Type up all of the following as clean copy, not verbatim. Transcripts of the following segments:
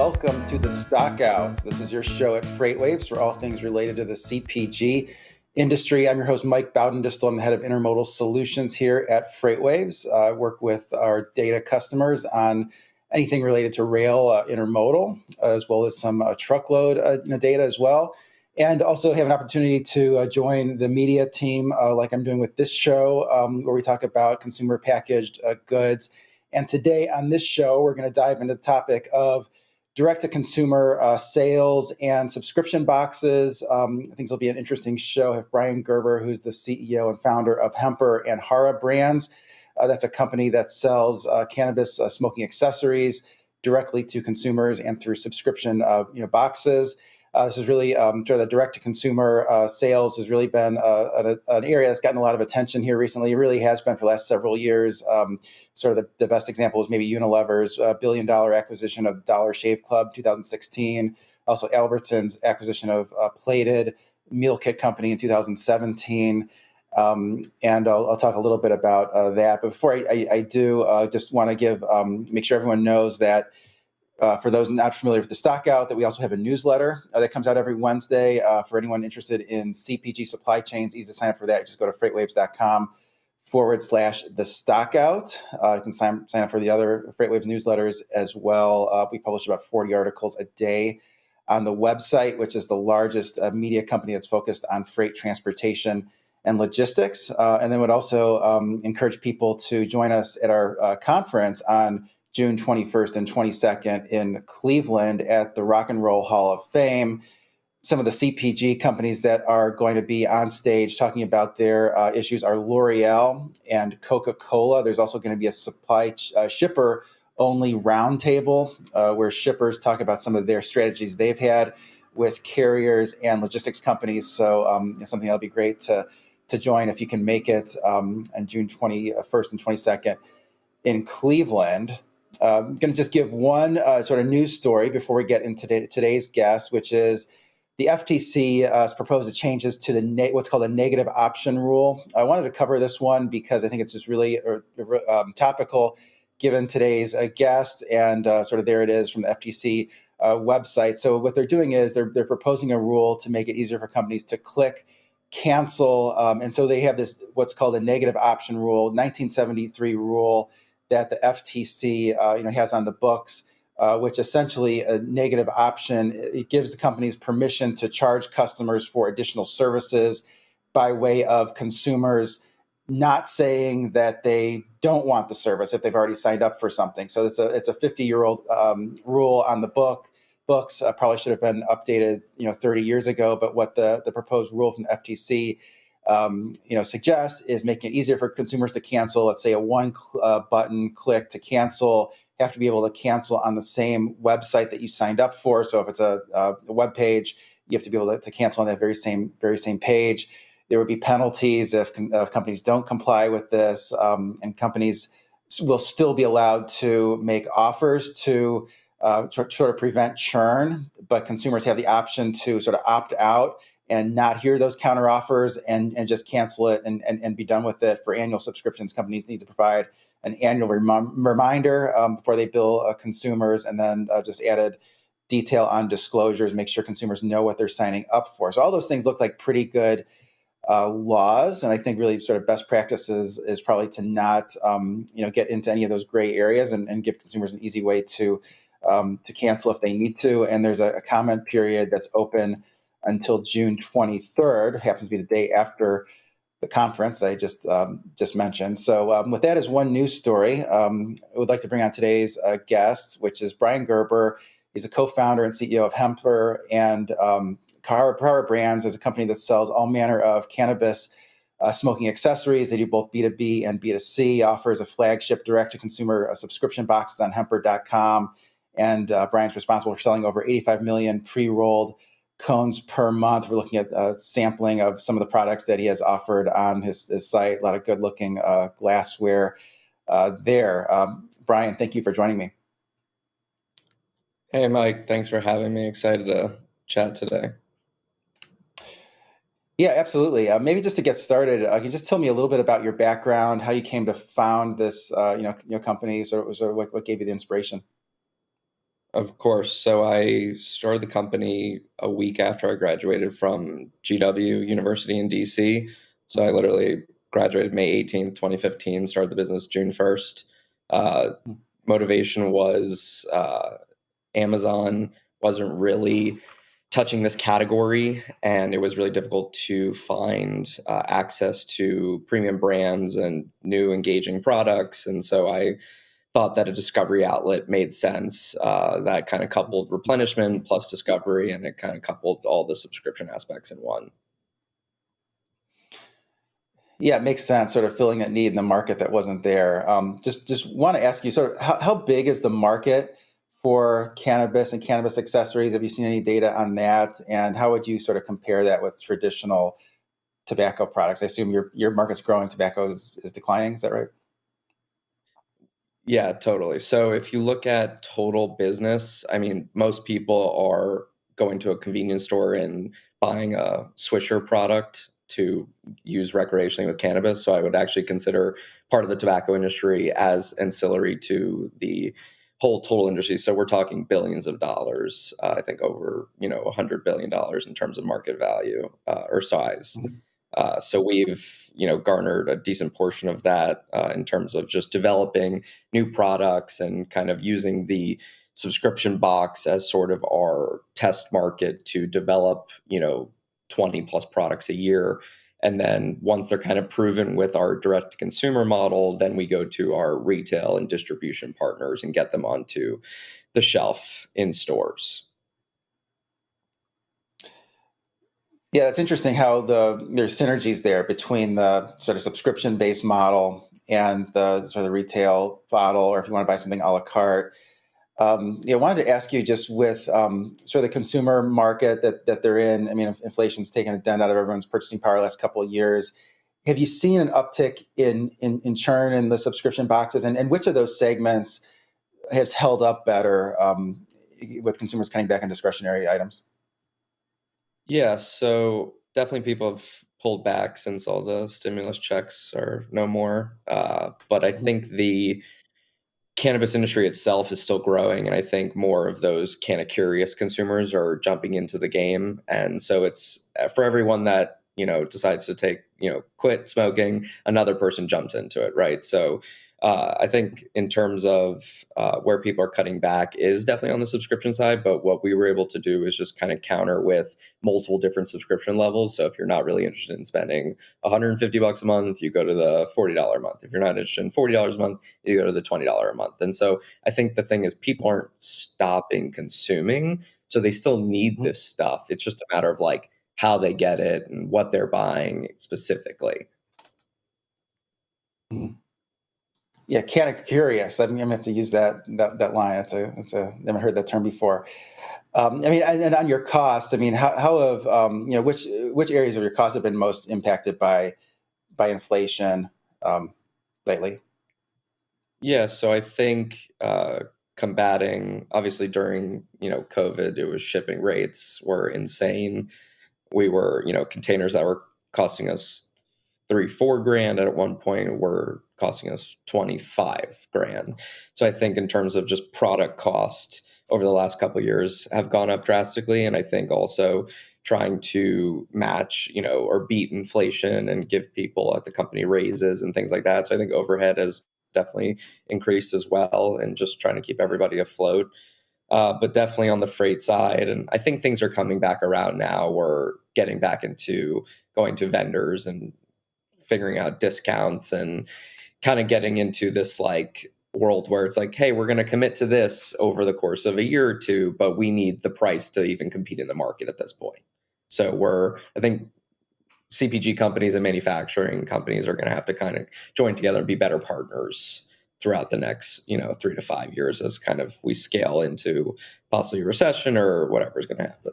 welcome to the Stockout. This is your show at FreightWaves for all things related to the CPG industry. I'm your host, Mike Bowden-Distel. I'm the head of intermodal solutions here at FreightWaves. I work with our data customers on anything related to rail intermodal, as well as some truckload data as well. And also have an opportunity to join the media team like I'm doing with this show, where we talk about consumer packaged goods. And today on this show, we're going to dive into the topic of direct-to-consumer sales and subscription boxes. I think this will be an interesting show. I have Brian Gerber, who's the CEO and founder of Hemper and Hara Brands. That's a company that sells cannabis smoking accessories directly to consumers and through subscription boxes. This is really sort of the direct-to-consumer sales has really been an area that's gotten a lot of attention here recently. It really has been for the last several years. Sort of the best example is maybe Unilever's $1 billion acquisition of Dollar Shave Club 2016. Also Albertsons acquisition of Plated Meal Kit Company in 2017. And I'll talk a little bit about that. But before I do, just want to make sure everyone knows that for those not familiar with the Stockout, that we also have a newsletter that comes out every Wednesday. For anyone interested in CPG supply chains, easy to sign up for that. Just go to freightwaves.com/the Stockout. You can sign up for the other FreightWaves newsletters as well. We publish about 40 articles a day on the website, which is the largest media company that's focused on freight transportation and logistics. And then would also encourage people to join us at our conference on June 21st and 22nd in Cleveland at the Rock and Roll Hall of Fame. Some of the CPG companies that are going to be on stage talking about their issues are L'Oreal and Coca-Cola. There's also going to be a shipper-only roundtable where shippers talk about some of their strategies they've had with carriers and logistics companies. So something that'll be great to join if you can make it on June 21st and 22nd in Cleveland. I'm going to just give one sort of news story before we get into today's guest, which is the FTC has proposed changes to the what's called a negative option rule. I wanted to cover this one because I think it's just really topical given today's guest, and sort of there it is from the FTC website. So what they're doing is they're proposing a rule to make it easier for companies to click cancel. And so they have this what's called a negative option rule, 1973 rule that the FTC has on the books, which essentially a negative option, it gives the companies permission to charge customers for additional services by way of consumers not saying that they don't want the service if they've already signed up for something. So it's a 50-year-old rule on the books. Probably should have been updated 30 years ago. But what the proposed rule from the FTC suggests is making it easier for consumers to cancel. Let's say a one button click to cancel, have to be able to cancel on the same website that you signed up for. So if it's a web page, you have to be able to cancel on that very same page. There would be penalties if companies don't comply with this, and companies will still be allowed to make offers to sort of prevent churn, but consumers have the option to sort of opt out and not hear those counter offers and just cancel it and be done with it. For annual subscriptions, companies need to provide an annual reminder before they bill consumers, and then just added detail on disclosures, make sure consumers know what they're signing up for. So all those things look like pretty good laws, and I think really sort of best practices is probably to not get into any of those gray areas and give consumers an easy way to cancel if they need to. And there's a comment period that's open until June 23rd. Happens to be the day after the conference I just mentioned. So with that as one news story, I would like to bring on today's guest, which is Brian Gerber. He's a co-founder and CEO of Hemper and Hara Brands. Is a company that sells all manner of cannabis smoking accessories. They do both B2B and B2C, offers a flagship direct-to-consumer subscription boxes on Hemper.com. And Brian's responsible for selling over 85 million pre-rolled cones per month. We're looking at sampling of some of the products that he has offered on his site. A lot of good-looking glassware there. Brian, thank you for joining me. Hey, Mike. Thanks for having me. Excited to chat today. Yeah, absolutely. Maybe just to get started, can you just tell me a little bit about your background, how you came to found this, company, sort of what gave you the inspiration? Of course. So I started the company a week after I graduated from GW University in DC. So I Mhm. literally graduated May 18th, 2015, started the business June 1st. Uh, Motivation was Amazon wasn't really touching this category, and it was really difficult to find access to premium brands and new engaging products. And so I thought that a discovery outlet made sense. That kind of coupled replenishment plus discovery, and it kind of coupled all the subscription aspects in one. Yeah, it makes sense. Sort of filling that need in the market that wasn't there. Just want to ask you, sort of, how big is the market for cannabis and cannabis accessories? Have you seen any data on that? And how would you sort of compare that with traditional tobacco products? I assume your market's growing, tobacco is declining. Is that right? Yeah, totally. So if you look at total business, I mean, most people are going to a convenience store and buying a Swisher product to use recreationally with cannabis. So I would actually consider part of the tobacco industry as ancillary to the whole total industry. So we're talking billions of dollars, I think over, $100 billion in terms of market value or size. Mhm. So we've, garnered a decent portion of that in terms of just developing new products and kind of using the subscription box as sort of our test market to develop, 20 plus products a year. And then once they're kind of proven with our direct to consumer model, then we go to our retail and distribution partners and get them onto the shelf in stores. Yeah, it's interesting how there's synergies there between the sort of subscription based model and the sort of retail model, or if you want to buy something a la carte. I wanted to ask you just with sort of the consumer market that they're in. I mean, inflation's taken a dent out of everyone's purchasing power the last couple of years. Have you seen an uptick in churn in the subscription boxes, and which of those segments has held up better with consumers cutting back on discretionary items? Yeah, so definitely people have pulled back since all the stimulus checks are no more. But I Mhm. think the cannabis industry itself is still growing, and I think more of those canna curious consumers are jumping into the game. And so it's for everyone that decides to take quit smoking, another person jumps into it, right? So I think in terms of where people are cutting back is definitely on the subscription side, but what we were able to do is just kind of counter with multiple different subscription levels. So if you're not really interested in spending $150 a month, you go to the $40 a month. If you're not interested in $40 a month, you go to the $20 a month. And so I think the thing is people aren't stopping consuming. So they still need Mhm. this stuff. It's just a matter of like how they get it and what they're buying specifically. Mhm. Yeah, kind of curious. I'm gonna have to use that line. It's a never heard that term before. I mean, and on your costs, I mean, how have which areas of your costs have been most impacted by inflation lately? Yeah, so I think combating obviously during COVID, it was shipping rates were insane. We were containers that were costing us 3 4 grand at one point were costing us 25 grand. So I think in terms of just product cost over the last couple of years have gone up drastically, and I think also trying to match or beat inflation and give people at the company raises and things like that. So I think overhead has definitely increased as well, and just trying to keep everybody afloat. But definitely on the freight side. And I think things are coming back around now. We're getting back into going to vendors and figuring out discounts and kind of getting into this like world where it's like, hey, we're going to commit to this over the course of a year or two, but we need the price to even compete in the market at this point. So I think CPG companies and manufacturing companies are going to have to kind of join together and be better partners throughout the next 3 to 5 years as kind of we scale into possibly a recession or whatever is going to happen.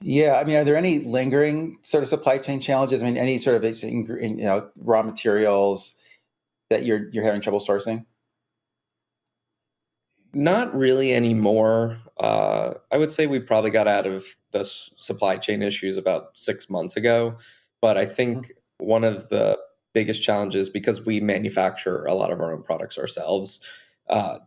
Yeah, I mean, are there any lingering sort of supply chain challenges? I mean, any sort of raw materials that you're having trouble sourcing? Not really anymore. I would say we probably got out of the supply chain issues about 6 months ago. But I think one of the biggest challenges, because we manufacture a lot of our own products ourselves,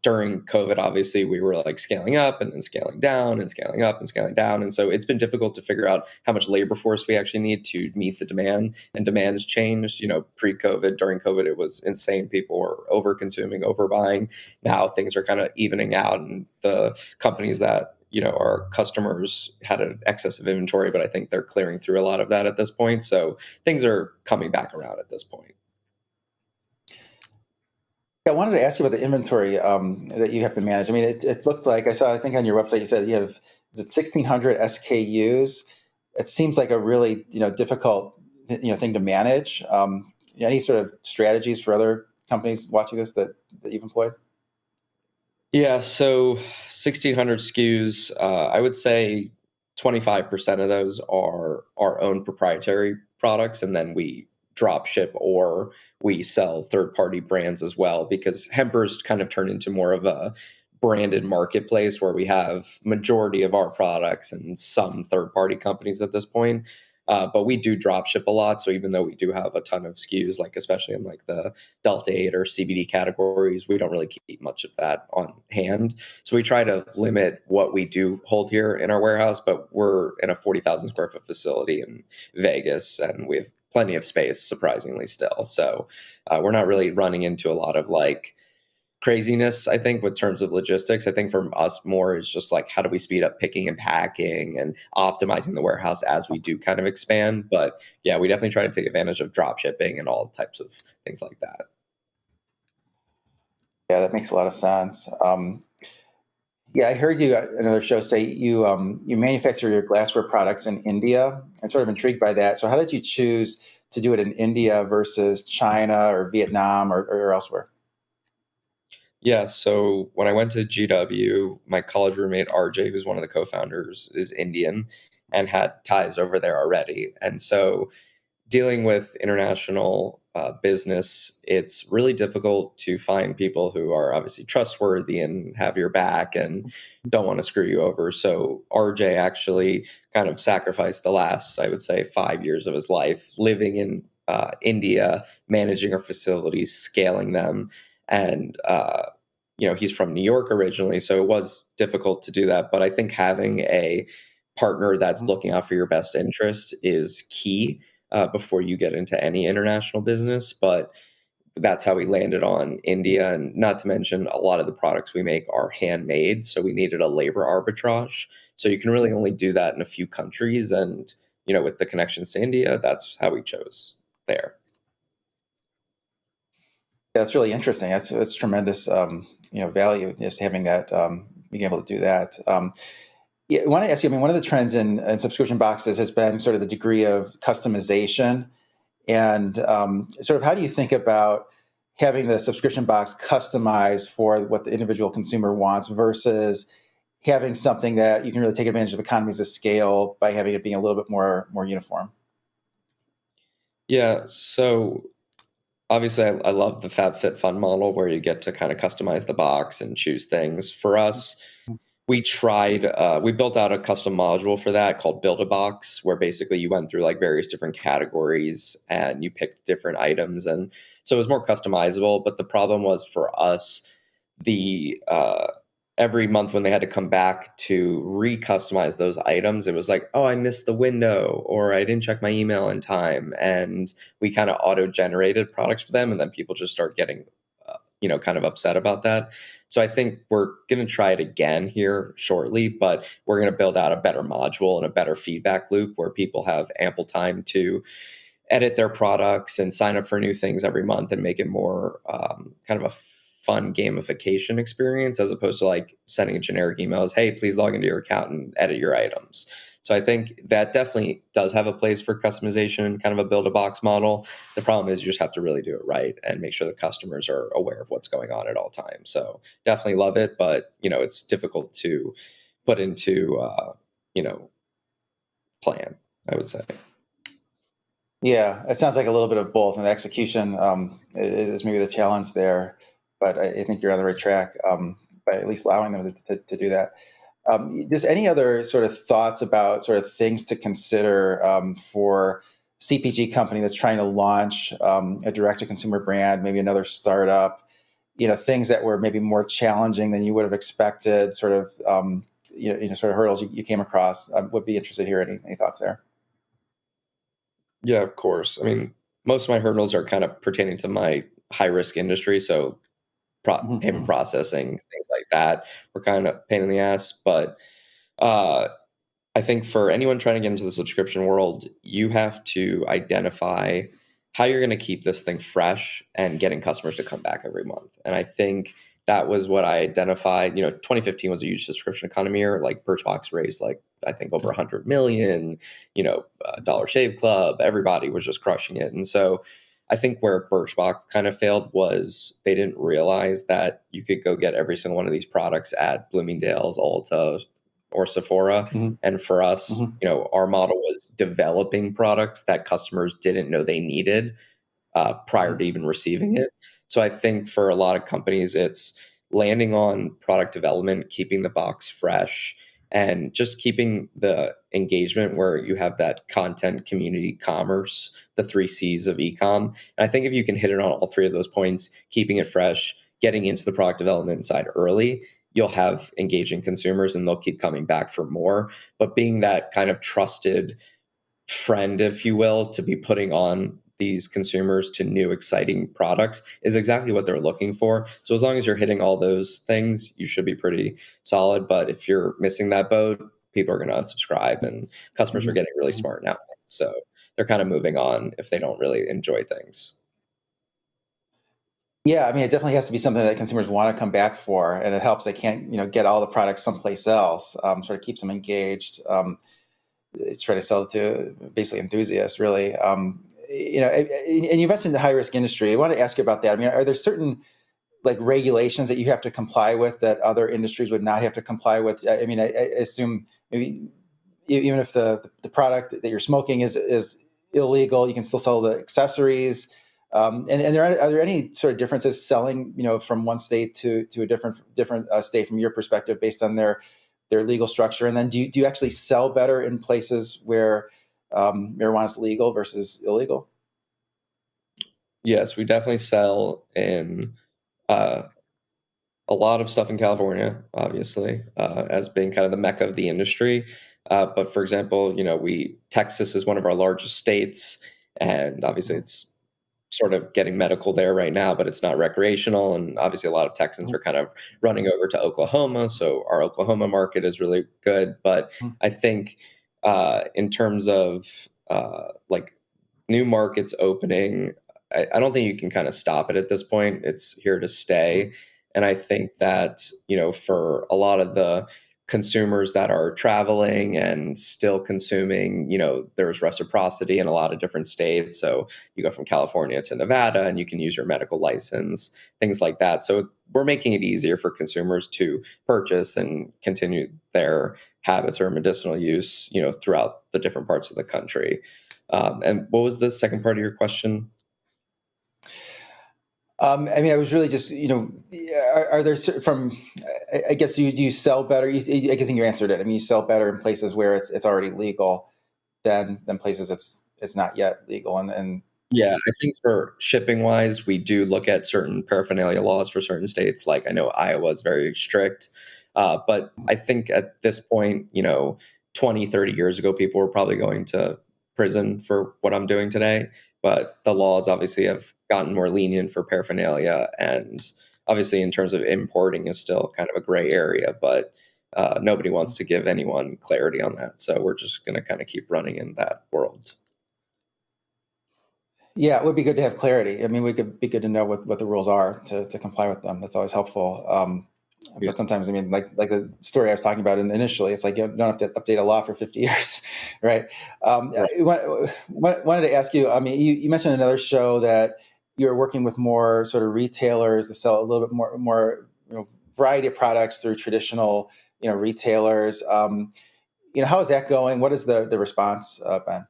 during COVID, obviously, we were like scaling up and then scaling down and scaling up and scaling down. And so it's been difficult to figure out how much labor force we actually need to meet the demand. And demand has changed. Pre-COVID, during COVID, it was insane. People were over consuming, overbuying. Now things are kind of evening out, and the companies that our customers had an excess of inventory, but I think they're clearing through a lot of that at this point. So things are coming back around at this point. Yeah, I wanted to ask you about the inventory that you have to manage. I mean, it looked like I think on your website you said you have, is it 1,600 SKUs? It seems like a really difficult thing to manage. Any sort of strategies for other companies watching this that you've employed? Yeah, so 1,600 SKUs, I would say 25% of those are our own proprietary products, and then we drop ship or we sell third-party brands as well, because Hemper's kind of turned into more of a branded marketplace where we have majority of our products and some third-party companies at this point. But we do drop ship a lot. So even though we do have a ton of SKUs, like especially in like the Delta 8 or CBD categories, we don't really keep much of that on hand. So we try to limit what we do hold here in our warehouse, but we're in a 40,000 square foot facility in Vegas, and we have plenty of space, surprisingly, still. So we're not really running into a lot of like craziness, I think, with terms of logistics. I think for us more is just like, how do we speed up picking and packing and optimizing the warehouse as we do kind of expand. But yeah, we definitely try to take advantage of drop shipping and all types of things like that. Yeah, that makes a lot of sense. Yeah, I heard you at another show say you manufacture your glassware products in India. I'm sort of intrigued by that. So how did you choose to do it in India versus China or Vietnam or elsewhere? Yeah, so when I went to GW, my college roommate RJ, who's one of the co-founders, is Indian and had ties over there already. And so dealing with international business, it's really difficult to find people who are obviously trustworthy and have your back and don't want to screw you over. So RJ actually kind of sacrificed the last, I would say, 5 years of his life living in India, managing our facilities, scaling them. And, he's from New York originally, so it was difficult to do that. But I think having a partner that's looking out for your best interest is key before you get into any international business. But that's how we landed on India. And not to mention, a lot of the products we make are handmade. So we needed a labor arbitrage. So you can really only do that in a few countries. And, with the connections to India, that's how we chose there. Yeah, that's really interesting. That's tremendous, value just having that, being able to do that. Yeah, I want to ask you. I mean, one of the trends in subscription boxes has been sort of the degree of customization, and sort of how do you think about having the subscription box customized for what the individual consumer wants versus having something that you can really take advantage of economies of scale by having it being a little bit more uniform? Yeah. So obviously, I love the FabFitFun model where you get to kind of customize the box and choose things. For us, we built out a custom module for that called Build a Box, where basically you went through like various different categories and you picked different items. And so it was more customizable. But the problem was for us, the every month when they had to come back to re-customize those items, it was like, oh, I missed the window, or I didn't check my email in time. And we kind of auto-generated products for them. And then people just start getting kind of upset about that. So I think we're going to try it again here shortly, but we're going to build out a better module and a better feedback loop where people have ample time to edit their products and sign up for new things every month and make it more kind of a fun gamification experience, as opposed to like sending a generic email as, hey, please log into your account and edit your items. So I think that definitely does have a place for customization and kind of a build a box model. The problem is you just have to really do it right and make sure the customers are aware of what's going on at all times. So definitely love it, but it's difficult to put into plan, I would say. Yeah, it sounds like a little bit of both, and the execution is maybe the challenge there. But I think you're on the right track by at least allowing them to do that. Just any other sort of thoughts about sort of things to consider for CPG company that's trying to launch a direct-to-consumer brand, maybe another startup? things that were maybe more challenging than you would have expected, sort of sort of hurdles you came across. I would be interested to hear any thoughts there. Yeah, of course. I mean, most of my hurdles are kind of pertaining to my high risk industry. So payment Mhm. processing, things like that were kind of pain in the ass. But uh, I think for anyone trying to get into the subscription world, you have to identify how you're going to keep this thing fresh and getting customers to come back every month. And I think that was what I identified. 2015 was a huge subscription economy year. Like Birchbox raised like I think over 100 million. Dollar Shave Club, everybody was just crushing it. And so I think where Birchbox kind of failed was they didn't realize that you could go get every single one of these products at Bloomingdale's, Ulta, or Sephora. Mhm. And for us, Mhm. our model was developing products that customers didn't know they needed prior to Mhm. even receiving it. So I think for a lot of companies, it's landing on product development, keeping the box fresh, and just keeping the engagement where you have that content, community, commerce, the three C's of ecom. And I think if you can hit it on all three of those points, keeping it fresh, getting into the product development side early, you'll have engaging consumers and they'll keep coming back for more. But being that kind of trusted friend, if you will, to be putting on these consumers to new exciting products is exactly what they're looking for. So as long as you're hitting all those things, you should be pretty solid. But if you're missing that boat, people are going to unsubscribe and customers are Mhm. getting really Mhm. smart now. So they're kind of moving on if they don't really enjoy things. Yeah, I mean, it definitely has to be something that consumers want to come back for, and it helps they can't, get all the products someplace else. Sort of keeps them engaged. It's trying to sell it to basically enthusiasts, really. And you mentioned the high risk industry. I want to ask you about that. I mean, are there certain like regulations that you have to comply with that other industries would not have to comply with? I mean, I assume maybe even if the product that you're smoking is illegal, you can still sell the accessories. And are there any sort of differences selling, from one state to a different state from your perspective based on their legal structure? And then do you actually sell better in places where marijuana is legal versus illegal? Yes, we definitely sell in uh, a lot of stuff in California, obviously, as being kind of the mecca of the industry. But for example, we Texas is one of our largest states, and obviously it's sort of getting medical there right now, but it's not recreational. And obviously, a lot of Texans are kind of running over to Oklahoma, so our Oklahoma market is really good. But I think in terms of like new markets opening, I don't think you can kind of stop it at this point. It's here to stay. And I think that, for a lot of the consumers that are traveling and still consuming, there's reciprocity in a lot of different states. So you go from California to Nevada and you can use your medical license, things like that. So we're making it easier for consumers to purchase and continue their habits or medicinal use, throughout the different parts of the country. And what was the second part of your question? I mean, I was really just, are there from, I guess, do you sell better? I think you answered it. I mean, you sell better in places where it's already legal than places it's not yet legal. And Yeah, I think for shipping wise, we do look at certain paraphernalia laws for certain states. Like I know Iowa is very strict. But I think at this point, 20, 30 years ago, people were probably going to prison for what I'm doing today. But the laws obviously have gotten more lenient for paraphernalia. And obviously, in terms of importing, is still kind of a gray area. But nobody wants to give anyone clarity on that. So we're just going to kind of keep running in that world. yeah, it would be good to have clarity. I mean, we could be good to know what the rules are to comply with them. That's always helpful. Yeah. But sometimes, I mean, like the story I was talking about initially, it's like you don't have to update a law for 50 years, right? Right. Wanted to ask you. I mean, you mentioned another show that you're working with more sort of retailers to sell a little bit more variety of products through traditional retailers. How is that going? What is the response been?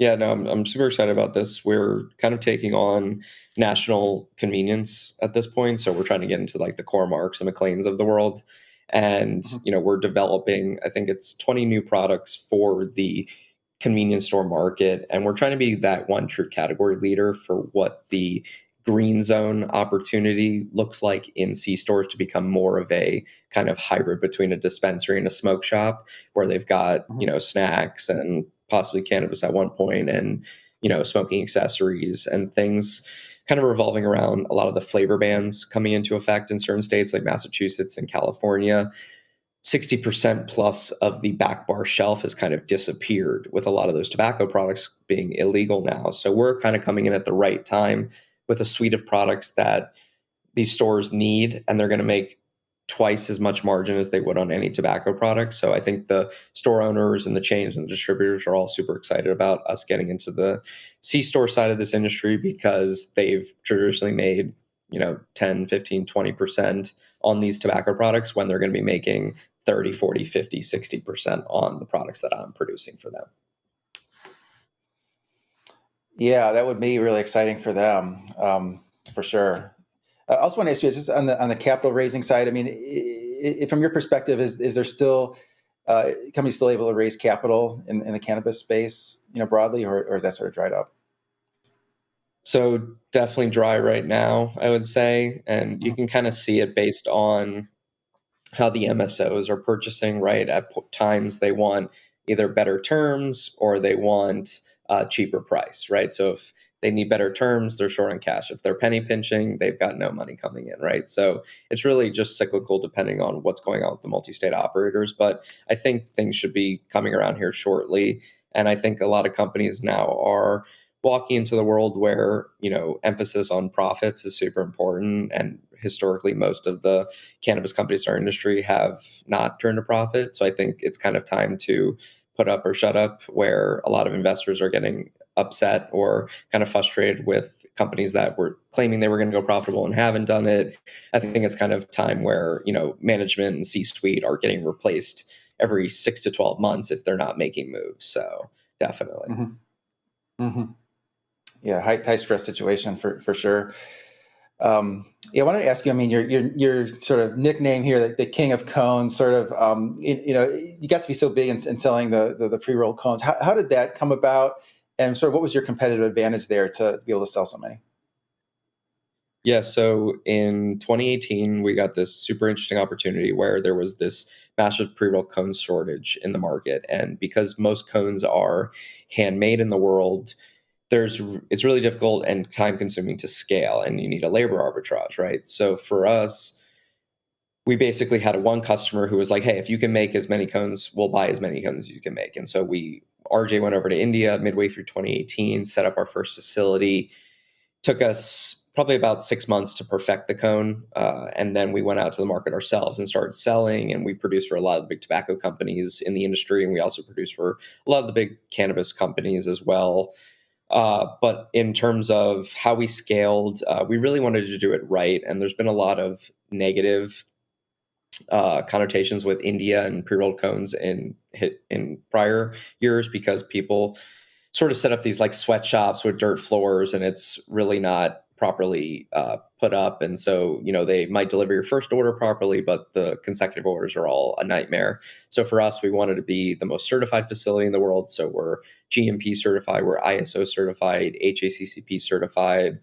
Yeah, no, I'm super excited about this. We're kind of taking on national convenience at this point. So we're trying to get into like the core marks and McLean's of the world. And, Mhm. we're developing, I think it's 20 new products for the convenience store market. And we're trying to be that one true category leader for what the green zone opportunity looks like in C stores to become more of a kind of hybrid between a dispensary and a smoke shop, where they've got, snacks and possibly cannabis at one point, and, smoking accessories and things kind of revolving around a lot of the flavor bans coming into effect in certain states like Massachusetts and California. 60% plus of the back bar shelf has kind of disappeared, with a lot of those tobacco products being illegal now. So we're kind of coming in at the right time with a suite of products that these stores need, and they're going to make twice as much margin as they would on any tobacco product. So I think the store owners and the chains and the distributors are all super excited about us getting into the C store side of this industry, because they've traditionally made, 10, 15, 20% on these tobacco products, when they're going to be making 30, 40, 50, 60% on the products that I'm producing for them. Yeah, that would be really exciting for them, for sure. I also want to ask you, just on the capital raising side. I mean, from your perspective, is there still companies still able to raise capital in the cannabis space, broadly, or is that sort of dried up? So definitely dry right now, I would say, and you can kind of see it based on how the MSOs are purchasing, right? At times they want either better terms or they want a cheaper price, right? So if they need better terms, they're short on cash. If they're penny pinching, they've got no money coming in, right? So it's really just cyclical depending on what's going on with the multi-state operators. But I think things should be coming around here shortly. And I think a lot of companies now are walking into the world where, emphasis on profits is super important. And historically, most of the cannabis companies in our industry have not turned a profit. So I think it's kind of time to put up or shut up, where a lot of investors are getting upset or kind of frustrated with companies that were claiming they were going to go profitable and haven't done it. I think it's kind of time where, management and C-suite are getting replaced every 6 to 12 months if they're not making moves. So definitely. Mm-hmm. Mm-hmm. Yeah, high stress situation for sure. Yeah, I wanted to ask you. I mean, your sort of nickname here, the king of cones, sort of. You got to be so big in selling the pre-rolled cones. How did that come about, and sort of what was your competitive advantage there to be able to sell so many? Yeah, so in 2018, we got this super interesting opportunity where there was this massive pre-roll cone shortage in the market, and because most cones are handmade in the world, it's really difficult and time consuming to scale, and you need a labor arbitrage, right? So for us, we basically had one customer who was like, hey, if you can make as many cones, we'll buy as many cones as you can make. And so RJ went over to India midway through 2018, set up our first facility. Took us probably about 6 months to perfect the cone. And then we went out to the market ourselves and started selling. And we produced for a lot of the big tobacco companies in the industry. And we also produced for a lot of the big cannabis companies as well. But in terms of how we scaled, we really wanted to do it right. And there's been a lot of negative connotations with India and pre-rolled cones in prior years, because people sort of set up these like sweatshops with dirt floors, and it's really not properly put up. And so, they might deliver your first order properly, but the consecutive orders are all a nightmare. So for us, we wanted to be the most certified facility in the world. So we're GMP certified, we're ISO certified, HACCP certified,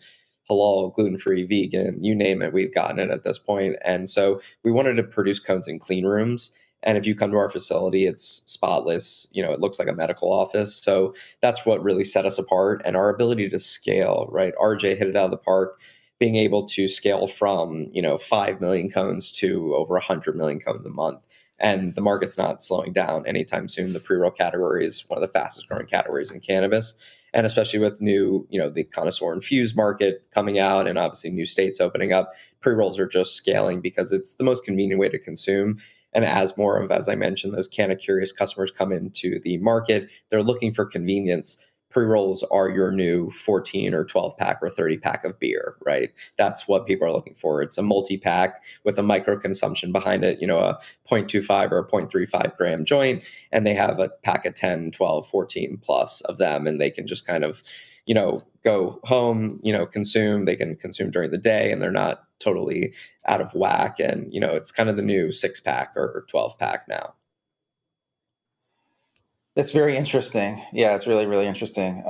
halal, gluten-free, vegan, you name it, we've gotten it at this point. And so we wanted to produce cones in clean rooms. And if you come to our facility, it's spotless. It looks like a medical office. So that's what really set us apart, and our ability to scale, right? RJ hit it out of the park, being able to scale from, 5 million cones to over 100 million cones a month. And the market's not slowing down anytime soon. The pre-roll category is one of the fastest growing categories in cannabis. And especially with new, the connoisseur infused market coming out, and obviously new states opening up, pre-rolls are just scaling because it's the most convenient way to consume. And as more of, as I mentioned, those canna curious customers come into the market, they're looking for convenience. Pre-rolls are your new 14 or 12 pack or 30 pack of beer, right? That's what people are looking for. It's a multi-pack with a micro consumption behind it, a 0.25 or a 0.35 gram joint, and they have a pack of 10, 12, 14 plus of them, and they can just kind of, go home, consume. They can consume during the day, and they're not totally out of whack. And, it's kind of the new 6-pack or 12-pack now. That's very interesting. Yeah, it's really, really interesting.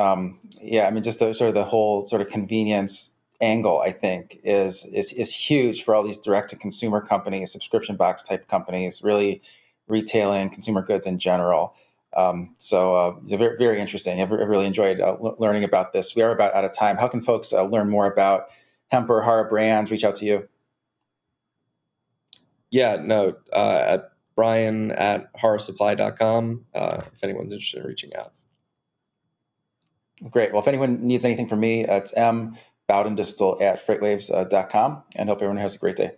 Yeah, I mean, just sort of the whole sort of convenience angle, I think, is huge for all these direct-to-consumer companies, subscription box type companies, really retailing consumer goods in general. It's very, very interesting. I've really enjoyed learning about this. We are about out of time. How can folks learn more about Hemper, Hara Brands, reach out to you? Yeah, no, at brian@harasupply.com, if anyone's interested in reaching out. Great. Well, if anyone needs anything from me, it's mbowdendistel@freightwaves.com, and hope everyone has a great day.